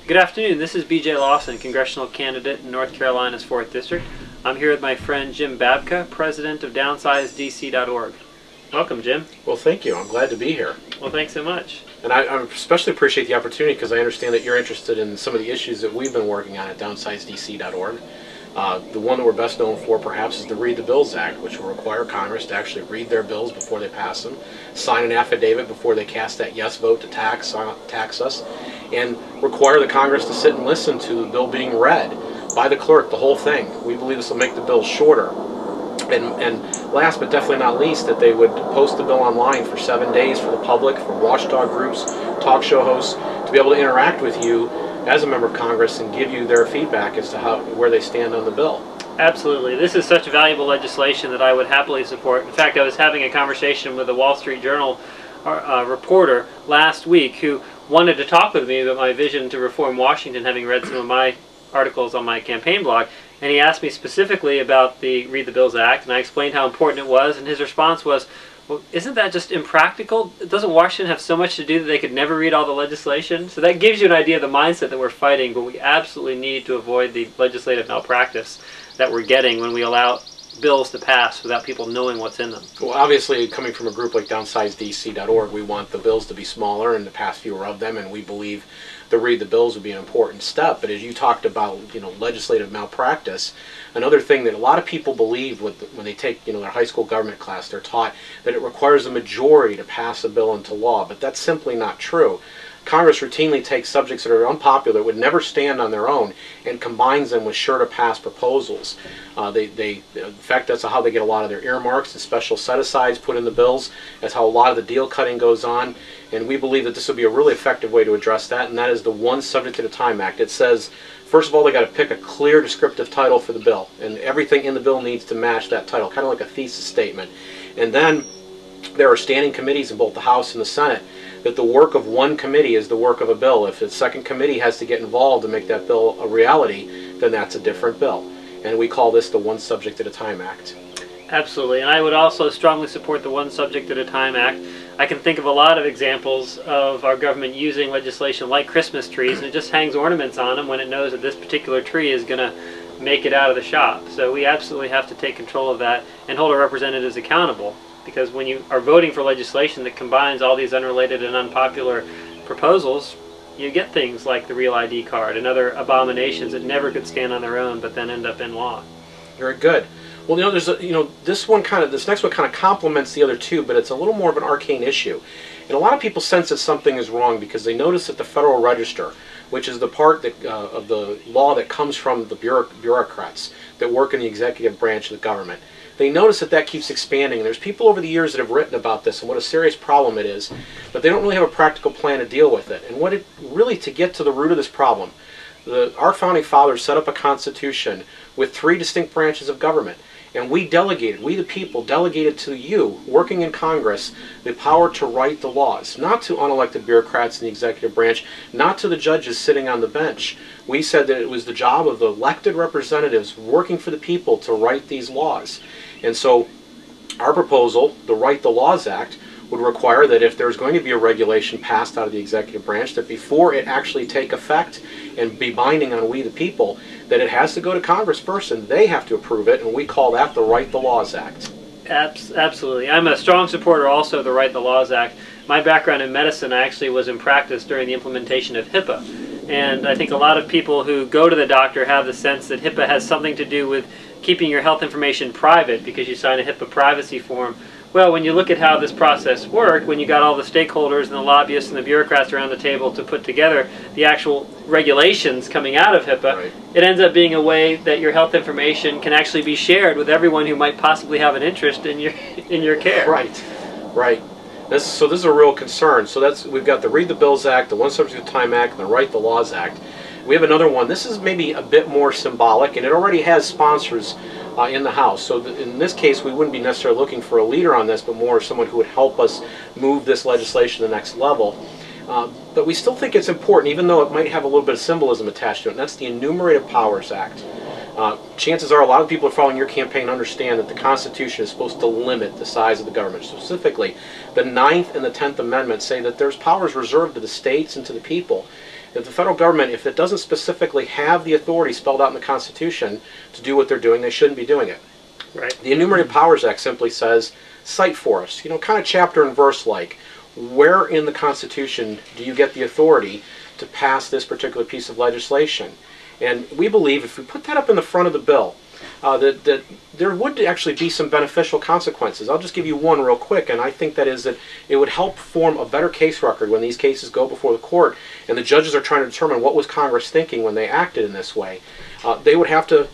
Good afternoon. This is BJ Lawson, congressional candidate in North Carolina's 4th District. I'm here with my friend Jim Babka, president of DownsizeDC.org. Welcome, Jim. Well, thank you. I'm glad to be here. Well, thanks so much. And I especially appreciate the opportunity because I understand that you're interested in some of the issues that we've been working on at DownsizeDC.org. The one that we're best known for, perhaps, is the Read the Bills Act, which will require Congress to actually read their bills before they pass them, sign an affidavit before they cast that yes vote to tax us, and require the Congress to sit and listen to the bill being read by the clerk, the whole thing. We believe this will make the bill shorter. And last but definitely not least, that they would post the bill online for 7 days for the public, for watchdog groups, talk show hosts, to be able to interact with you as a member of Congress and give you their feedback as to where they stand on the bill. Absolutely. This is such valuable legislation that I would happily support. In fact, I was having a conversation with a Wall Street Journal reporter last week who wanted to talk with me about my vision to reform Washington, having read some of my articles on my campaign blog, and he asked me specifically about the Read the Bills Act, and I explained how important it was, and his response was, well, isn't that just impractical? Doesn't Washington have so much to do that they could never read all the legislation? So that gives you an idea of the mindset that we're fighting, but we absolutely need to avoid the legislative malpractice that we're getting when we allow bills to pass without people knowing what's in them. Well, obviously, coming from a group like DownsizeDC.org, we want the bills to be smaller and to pass fewer of them, and we believe the Read the Bills would be an important step. But as you talked about, legislative malpractice, another thing that a lot of people believe when they take, their high school government class, they're taught that it requires a majority to pass a bill into law, but that's simply not true. Congress routinely takes subjects that are unpopular, would never stand on their own, and combines them with sure-to-pass proposals. In fact, that's how they get a lot of their earmarks and special set-asides put in the bills. That's how a lot of the deal cutting goes on. And we believe that this would be a really effective way to address that, and that is the One Subject at a Time Act. It says, first of all, they got to pick a clear descriptive title for the bill, and everything in the bill needs to match that title, kind of like a thesis statement. And then there are standing committees in both the House and the Senate, that the work of one committee is the work of a bill. If the second committee has to get involved to make that bill a reality, then that's a different bill. And we call this the One Subject at a Time Act. Absolutely, and I would also strongly support the One Subject at a Time Act. I can think of a lot of examples of our government using legislation like Christmas trees, and it just hangs ornaments on them when it knows that this particular tree is going to make it out of the shop. So we absolutely have to take control of that and hold our representatives accountable, because when you are voting for legislation that combines all these unrelated and unpopular proposals, you get things like the Real ID card and other abominations that never could stand on their own but then end up in law. Very good. Well, there's this next one kind of complements the other two, but it's a little more of an arcane issue. And a lot of people sense that something is wrong because they notice that the Federal Register, which is the part that, of the law that comes from the bureaucrats that work in the executive branch of the government, they notice that keeps expanding. And there's people over the years that have written about this and what a serious problem it is, but they don't really have a practical plan to deal with it. And to get to the root of this problem, our founding fathers set up a constitution with 3 distinct branches of government. And we the people delegated to you, working in Congress, the power to write the laws, not to unelected bureaucrats in the executive branch, not to the judges sitting on the bench. We said that it was the job of the elected representatives working for the people to write these laws. And so our proposal, the Write the Laws Act, would require that if there's going to be a regulation passed out of the executive branch, that before it actually take effect and be binding on we the people, that it has to go to Congress first and they have to approve it, and we call that the Write the Laws Act. Absolutely. I'm a strong supporter also of the Write the Laws Act. My background in medicine actually was in practice during the implementation of HIPAA. And I think a lot of people who go to the doctor have the sense that HIPAA has something to do with keeping your health information private because you sign a HIPAA privacy form. Well, when you look at how this process worked, when you got all the stakeholders and the lobbyists and the bureaucrats around the table to put together the actual regulations coming out of HIPAA, right, it ends up being a way that your health information can actually be shared with everyone who might possibly have an interest in your care. Right, right. So this is a real concern. So we've got the Read the Bills Act, the One Subject at a Time Act, and the Write the Laws Act. We have another one. This is maybe a bit more symbolic, and it already has sponsors in the House. So in this case, we wouldn't be necessarily looking for a leader on this, but more someone who would help us move this legislation to the next level. But we still think it's important, even though it might have a little bit of symbolism attached to it, and that's the Enumerated Powers Act. Chances are a lot of people following your campaign understand that the Constitution is supposed to limit the size of the government. Specifically, the 9th and the 10th Amendment say that there's powers reserved to the states and to the people. If the federal government, if it doesn't specifically have the authority spelled out in the Constitution to do what they're doing, they shouldn't be doing it. Right. The Enumerated Powers Act simply says, cite for us, kind of chapter and verse like, where in the Constitution do you get the authority to pass this particular piece of legislation? And we believe if we put that up in the front of the bill, that there would actually be some beneficial consequences. I'll just give you one real quick, and I think that is that it would help form a better case record when these cases go before the court and the judges are trying to determine what was Congress thinking when they acted in this way. They would have to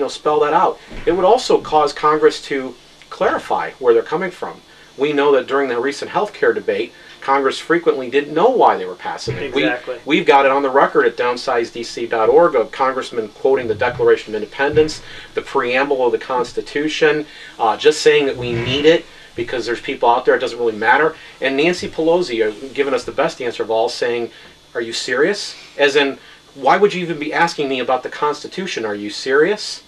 spell that out. It would also cause Congress to clarify where they're coming from. We know that during the recent health care debate, Congress frequently didn't know why they were passing it. Exactly. We've got it on the record at DownsizeDC.org of congressmen quoting the Declaration of Independence, the preamble of the Constitution, just saying that we need it because there's people out there, it doesn't really matter. And Nancy Pelosi giving us the best answer of all, saying, are you serious? As in, why would you even be asking me about the Constitution? Are you serious?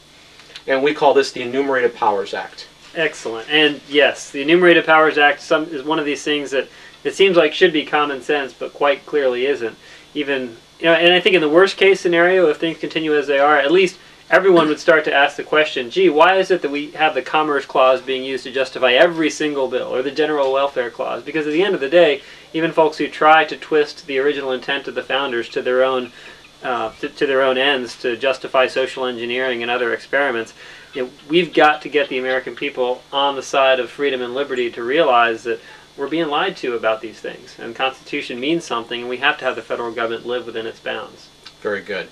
And we call this the Enumerated Powers Act. Excellent. And yes, the Enumerated Powers Act is one of these things that it seems like should be common sense, but quite clearly isn't. Even, and I think in the worst case scenario, if things continue as they are, at least everyone would start to ask the question, gee, why is it that we have the Commerce Clause being used to justify every single bill, or the General Welfare Clause? Because at the end of the day, even folks who try to twist the original intent of the founders to their own ends to justify social engineering and other experiments, we've got to get the American people on the side of freedom and liberty to realize that we're being lied to about these things. And the Constitution means something, and we have to have the federal government live within its bounds. Very good.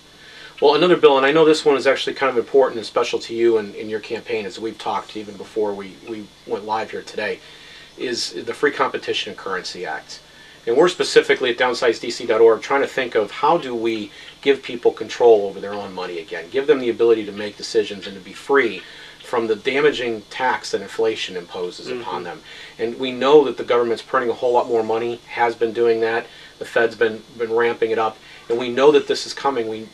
Well, another bill, and I know this one is actually kind of important and special to you and in your campaign, as we've talked even before we went live here today, is the Free Competition and Currency Act. And we're specifically at DownsizeDC.org trying to think of how do we give people control over their own money again, give them the ability to make decisions and to be free from the damaging tax that inflation imposes upon them. And we know that the government's printing a whole lot more money, has been doing that. The Fed's been ramping it up, and we know that this is coming.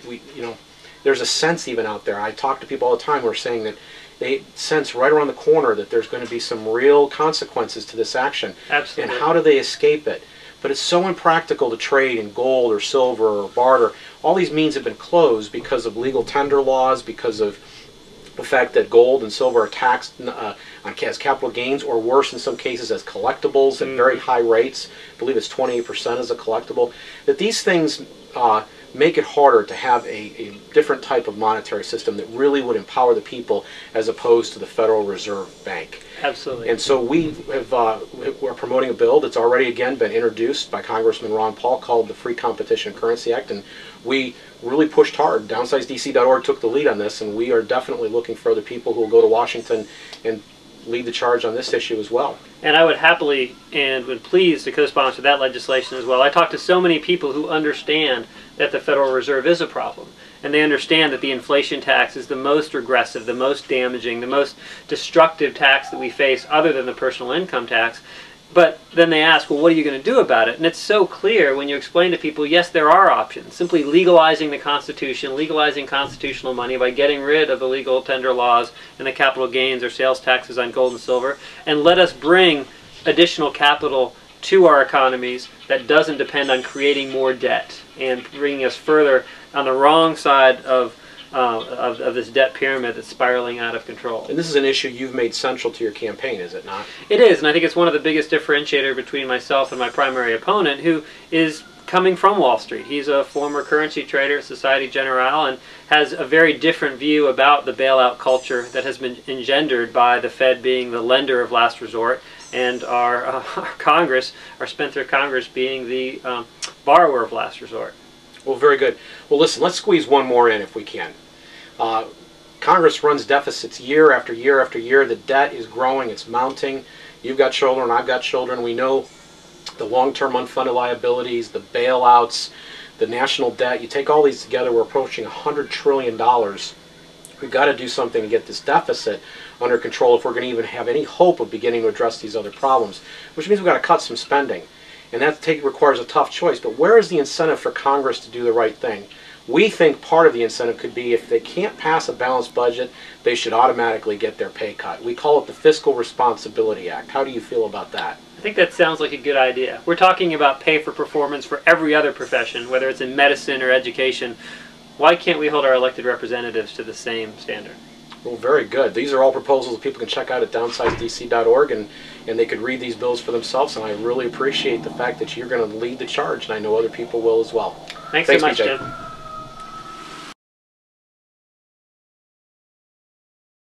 There's a sense even out there. I talk to people all the time who are saying that they sense right around the corner that there's going to be some real consequences to this action. Absolutely. And how do they escape it? But it's so impractical to trade in gold or silver or barter. All these means have been closed because of legal tender laws, because of the fact that gold and silver are taxed as capital gains, or worse in some cases as collectibles at very high rates. I believe it's 28% as a collectible. That these things make it harder to have a different type of monetary system that really would empower the people as opposed to the Federal Reserve Bank. Absolutely. And so we're promoting a bill that's already again been introduced by Congressman Ron Paul called the Free Competition and Currency Act, and we really pushed hard. DownsizeDC.org took the lead on this, and we are definitely looking for other people who will go to Washington and lead the charge on this issue as well. And I would happily and would please to co-sponsor that legislation as well. I talk to so many people who understand that the Federal Reserve is a problem. And they understand that the inflation tax is the most regressive, the most damaging, the most destructive tax that we face other than the personal income tax. But then they ask, well, what are you going to do about it? And it's so clear when you explain to people, yes, there are options. Simply legalizing the Constitution, legalizing constitutional money by getting rid of the legal tender laws and the capital gains or sales taxes on gold and silver, and let us bring additional capital to our economies that doesn't depend on creating more debt and bringing us further on the wrong side of this debt pyramid that's spiraling out of control. And this is an issue you've made central to your campaign, is it not? It is, and I think it's one of the biggest differentiator between myself and my primary opponent, who is coming from Wall Street. He's a former currency trader at Societe Generale and has a very different view about the bailout culture that has been engendered by the Fed being the lender of last resort and our Congress, our spendthrift Congress, being the borrower of last resort. Well, very good. Well, listen, let's squeeze one more in if we can. Congress runs deficits year after year after year. The debt is growing, it's mounting. You've got children, I've got children. We know the long-term unfunded liabilities, the bailouts, the national debt. You take all these together, we're approaching $100 trillion. We've got to do something to get this deficit under control if we're going to even have any hope of beginning to address these other problems, which means we've got to cut some spending. And that requires a tough choice. But where is the incentive for Congress to do the right thing? We think part of the incentive could be if they can't pass a balanced budget, they should automatically get their pay cut. We call it the Fiscal Responsibility Act. How do you feel about that? I think that sounds like a good idea. We're talking about pay for performance for every other profession, whether it's in medicine or education. Why can't we hold our elected representatives to the same standard? Well, very good. These are all proposals that people can check out at DownsizeDC.org, and they could read these bills for themselves, and I really appreciate the fact that you're going to lead the charge, and I know other people will as well. Thanks so much, BJ. Jim.